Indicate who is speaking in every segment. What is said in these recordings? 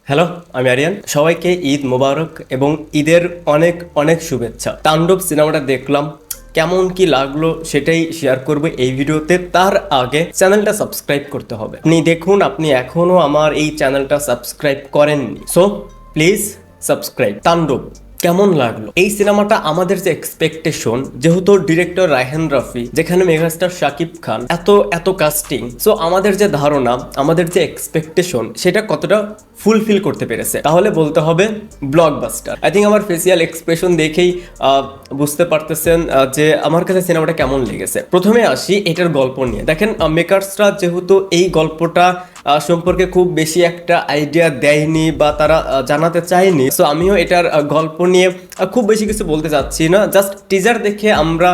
Speaker 1: Hello, আমি আরিয়ান। সবাইকে ঈদ মোবারক এবং ঈদের অনেক অনেক শুভেচ্ছা। তাণ্ডব সিনেমাটা দেখলাম, কেমন কি লাগলো সেটাই শেয়ার করবো এই ভিডিওতে। তার আগে চ্যানেলটা সাবস্ক্রাইব করতে হবে। আপনি দেখুন, আপনি এখনো আমার এই চ্যানেলটা সাবস্ক্রাইব করেননি, সো প্লিজ সাবস্ক্রাইব। তাণ্ডব কেমন লাগলো এই সিনেমাটা? আমাদের যে এক্সপেকটেশন, যেহেতু ডিরেক্টর রায়হান রাফি, যেখানে মেগাস্টার শাকিব খান, এত এত কাস্টিং, সো আমাদের যে ধারণা, আমাদের যে এক্সপেকটেশন, সেটা কতটা ফুলফিল করতে পেরেছে তাহলে বলতে হবে ব্লকবাস্টার। আই থিঙ্ক আমার ফেসিয়াল এক্সপ্রেশন দেখেই বুঝতে পারতেছেন যে আমার কাছে সিনেমাটা কেমন লেগেছে। প্রথমে আসি এটার গল্প নিয়ে। দেখেন, মেকার্সরা যেহেতু এই গল্পটা সম্পর্কে খুব বেশি একটা আইডিয়া দেয়নি বা তারা জানাতে চায়নি, সো আমিও এটার গল্প নিয়ে খুব বেশি কিছু বলতে চাচ্ছি না। জাস্ট টিজার দেখে আমরা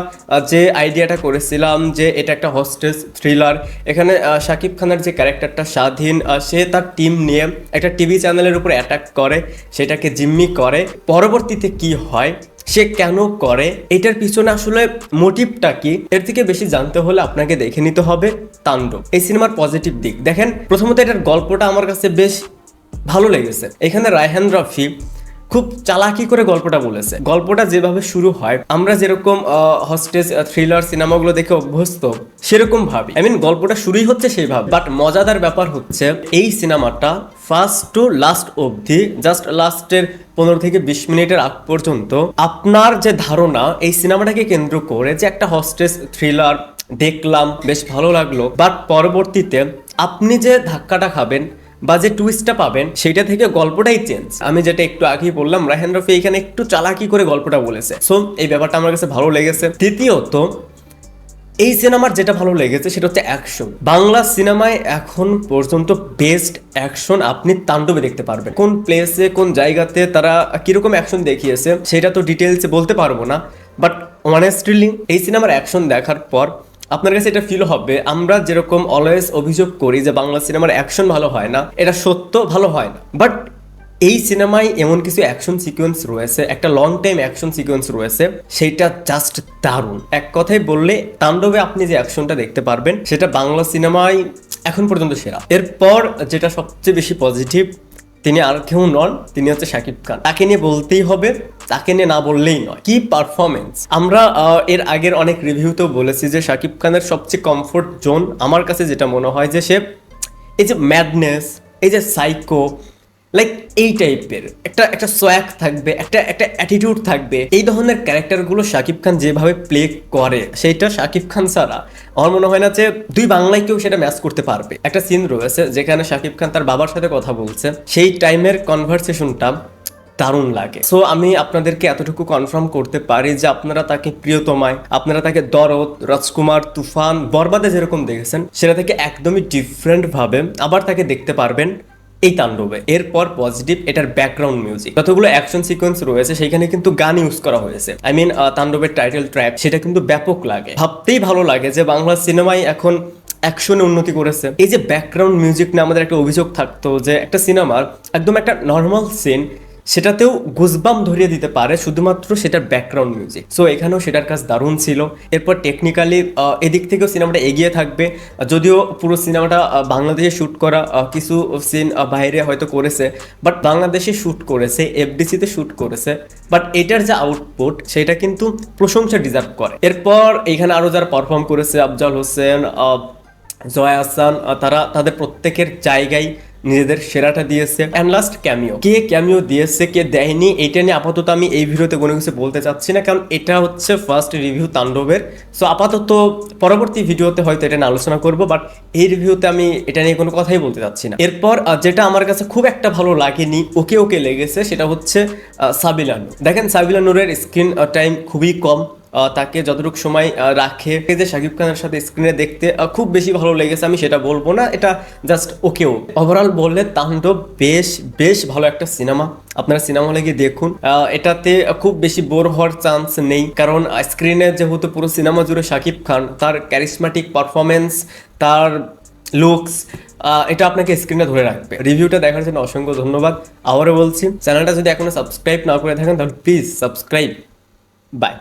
Speaker 1: যে আইডিয়াটা করেছিলাম যে এটা একটা হস্টেজ থ্রিলার, এখানে শাকিব খানের যে ক্যারেক্টারটা স্বাধীন, সে তার টিম নিয়ে একটা টিভি চ্যানেলের উপর অ্যাটাক করে, সেটাকে জিম্মি করে। পরবর্তীতে কি হয়, সে কেন করে, এটার পিছনে আসলে মোটিভটা কি, এর থেকে বেশি জানতে হলে আপনাকে দেখে নিতে হবে তাণ্ডব। এই সিনেমার পজিটিভ দিক দেখেন, প্রথমত এটার গল্পটা আমার কাছে বেশ ভালো লেগেছে। এখানে রায়হান রাফি খুব চালাকি করে গল্পটা বলেছে। গল্পটা যেভাবে শুরু হয়, আমরা যেরকম হস্টেজ থ্রিলার সিনেমাগুলো দেখে অভ্যস্ত, সেরকম ভাবি। আই মিন, গল্পটা শুরুই হচ্ছে সেইভাবে। বাট মজাদার ব্যাপার হচ্ছে, এই সিনেমাটা ফার্স্ট টু লাস্ট অবধি, জাস্ট লাস্টের 15 থেকে 20 মিনিটের আগ পর্যন্ত আপনার যে ধারণা এই সিনেমাটাকে কেন্দ্র করে, যে একটা হস্টেজ থ্রিলার দেখলাম, বেশ ভালো লাগলো, বাট পরবর্তীতে আপনি যে ধাক্কাটা খাবেন বা যে টুইস্টটা পাবেন, সেটা থেকে গল্পটাই চেঞ্জ। আমি যেটা একটু আগেই বললাম, রায়হান রাফি এখানে একটু চালাকি করে গল্পটা বলেছে, সো এই ব্যাপারটা আমার কাছে ভালো লেগেছে। দ্বিতীয়ত, এই সিনেমার যেটা ভালো লেগেছে সেটা হচ্ছে অ্যাকশন। বাংলা সিনেমায় এখন পর্যন্ত বেস্ট অ্যাকশন আপনি তাণ্ডবে দেখতে পারবেন। কোন প্লেসে, কোন জায়গাতে তারা কিরকম অ্যাকশন দেখিয়েছে সেটা তো ডিটেলসে বলতে পারবো না, বাট অনেস্টলি এই সিনেমার অ্যাকশন দেখার পর আপনার কাছে এটা ফিল হবে, আমরা যেরকম অলওয়েজ অভিযোগ করি যে বাংলা সিনেমার অ্যাকশন ভালো হয় না, এটা সত্য, ভালো হয় না। বাট এই সিনেমায় এমন কিছু অ্যাকশন সিকোয়েন্স রয়েছে, একটা লং টাইম অ্যাকশন সিকোয়েন্স রয়েছে, সেটা জাস্ট দারুণ। এক কথায় বললে, তাণ্ডবে আপনি যে অ্যাকশনটা দেখতে পারবেন সেটা বাংলা সিনেমায় এখন পর্যন্ত সেরা। এরপর যেটা সবচেয়ে বেশি পজিটিভ, তিনি আর কেউ নন, তিনি হচ্ছে শাকিব খান। তাকে নিয়ে বলতেই হবে, তাকে নিয়ে না বললেই নয়। কি পারফরমেন্স! আমরা এর আগের অনেক রিভিউতেও বলেছি যে শাকিব খানের সবচেয়ে কমফোর্ট জোন আমার কাছে যেটা মনে হয়, যে সে এই যে ম্যাডনেস, এই যে সাইকো, লাইক এই টাইপের একটা সোয়াগ থাকবে, একটা অ্যাটিটিউড থাকবে। এই ধরনের ক্যারেক্টারগুলো শাকিব খান যেভাবে প্লে করে, সেইটা শাকিব খান ছাড়া আমার মনে হয় না যে দুই বাংলায় কেউ সেটা ম্যাচ করতে পারবে। একটা সিন রয়েছে যেখানে শাকিব খান তার বাবার সাথে কথা বলছে, সেই টাইমের কনভারসেশনটা দারুণ লাগে। সো আমি আপনাদেরকে এতটুকু কনফার্ম করতে পারি যে আপনারা তাকে প্রিয়তমায়, আপনারা তাকে দরদ, রাজকুমার, তুফান, বরবাদে যেরকম দেখেছেন, সেটা থেকে একদমই ডিফারেন্ট ভাবে আবার তাকে দেখতে পারবেন এই তাণ্ডবে। এরপর পজিটিভ, এটার ব্যাকগ্রাউন্ড মিউজিক, যতগুলো অ্যাকশন সিকোয়েন্স রয়েছে সেখানে কিন্তু গান ইউজ করা হয়েছে। আই মিন, তাণ্ডবের টাইটেল ট্র্যাক, সেটা কিন্তু ব্যাপক লাগে। ভাবতেই ভালো লাগে যে বাংলা সিনেমায় এখন অ্যাকশনে উন্নতি করেছে। এই যে ব্যাকগ্রাউন্ড মিউজিক নিয়ে আমাদের একটা অভিযোগ থাকতো যে একটা সিনেমার একদম একটা নর্মাল সিন, সেটাতেও গুজবাম ধরিয়ে দিতে পারে শুধুমাত্র সেটার ব্যাকগ্রাউন্ড মিউজিক। সো এখানেও সেটার কাজ দারুণ ছিল। এরপর টেকনিক্যালি এদিক থেকেও সিনেমাটা এগিয়ে থাকবে, যদিও পুরো সিনেমাটা বাংলাদেশে শ্যুট করা, কিছু সিন বাইরে হয়তো করেছে, বাট বাংলাদেশে শ্যুট করেছে, এফডিসিতে শ্যুট করেছে, বাট এটার যে আউটপুট সেটা কিন্তু প্রশংসা ডিজার্ভ করে। এরপর এখানে আরও যারা পারফর্ম করেছে, আফজাল হোসেন, জয়া আহসান, তারা তাদের প্রত্যেকের জায়গায় নিজেদের সেরাটা দিয়েছে। And last cameo, K cameo দিয়েছে, কে দেয়নি, এটা নিয়ে আপাতত আমি এই ভিডিওতে কোনো কিছু বলতে চাচ্ছি না, কারণ এটা হচ্ছে ফার্স্ট রিভিউ তাণ্ডবের। সো আপাতত পরবর্তী ভিডিওতে হয়তো এটা নিয়ে আলোচনা করবো, বাট এই রিভিউতে আমি এটা নিয়ে কোনো কথাই বলতে চাচ্ছি না। এরপর যেটা আমার কাছে খুব একটা ভালো লাগেনি, ওকে ওকে লেগেছে, সেটা হচ্ছে সাবিলা নূর। দেখেন, সাবিলা নূরের স্ক্রিন টাইম খুবই কম, তাকে যতটুকু সময় রাখে, যে শাকিব খানের সাথে স্ক্রিনে দেখতে খুব বেশি ভালো লেগেছে আমি সেটা বলবো না, এটা জাস্ট ওকেও। ওভারঅল বললে তাণ্ডব বেশ ভালো একটা সিনেমা। আপনারা সিনেমা হলে গিয়ে দেখুন, এটাতে খুব বেশি বোর হওয়ার চান্স নেই, কারণ স্ক্রিনে যেহেতু পুরো সিনেমা জুড়ে শাকিব খান, তার ক্যারিসমেটিক পারফরমেন্স, তার লুকস, এটা আপনাকে স্ক্রিনে ধরে রাখবে। রিভিউটা দেখার জন্য অসংখ্য ধন্যবাদ। আবারও বলছি, চ্যানেলটা যদি এখনো সাবস্ক্রাইব না করে থাকেন তাহলে প্লিজ সাবস্ক্রাইব। বাই।